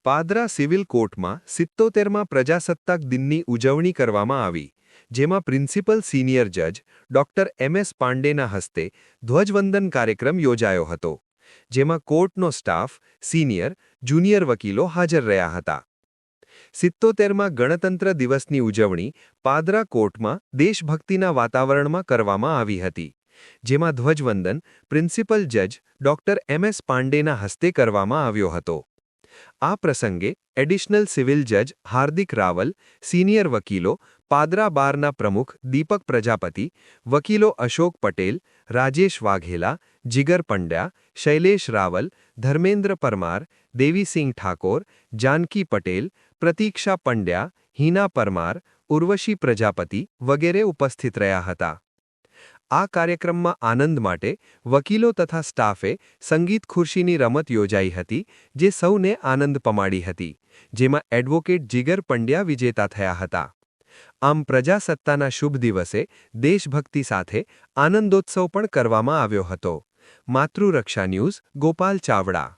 Padra civil કોર્ટમાં 77મા પ્રજાસત્તાક દિનની ઉજવણી કરવામાં આવી, જેમાં પ્રિન્સિપલ સિનિયર જજ ડોક્ટર એમ.એસ. પાંડેના હસ્તે ધ્વજવંદન કાર્યક્રમ યોજાયો હતો, જેમાં કોર્ટનો સ્ટાફ, સિનિયર, જુનિયર વકીલો હાજર રહ્યા હતા. 77મા ગણતંત્ર દિવસની ઉજવણી પાદરા કોર્ટમાં દેશભક્તિના વાતાવરણમાં કરવામાં આવી હતી, જેમાં ધ્વજવંદન પ્રિન્સિપલ જજ ડોક્ટર એમ.એસ. પાંડેના હસ્તે કરવામાં આવ્યો હતો. આ પ્રસંગે એડિશનલ સિવિલ જજ હાર્દિક રાવલ, સિનિયર વકીલો, પાદરા બારના પ્રમુખ દીપક પ્રજાપતિ, વકીલો અશોક પટેલ, રાજેશ વાઘેલા, જીગર પંડ્યા, શૈલેષ રાવલ, ધર્મેન્દ્ર પરમાર, દેવીસિંહ ઠાકોર, જાનકી પટેલ, પ્રતીક્ષા પંડ્યા, હિના પરમાર, ઉર્વશી પ્રજાપતિ વગેરે ઉપસ્થિત રહ્યા હતા. આ કાર્યક્રમમાં આનંદ માટે વકીલો તથા સ્ટાફે સંગીત ખુરશીની રમત યોજાઈ હતી, જે સૌને આનંદ પમાડી હતી, જેમાં એડવોકેટ જીગર પંડ્યા વિજેતા થયા હતા. આમ પ્રજાસત્તાના શુભ દિવસે દેશભક્તિ સાથે આનંદોત્સવ પણ કરવામાં આવ્યો હતો. માતૃરક્ષા ન્યૂઝ, ગોપાલ ચાવડા.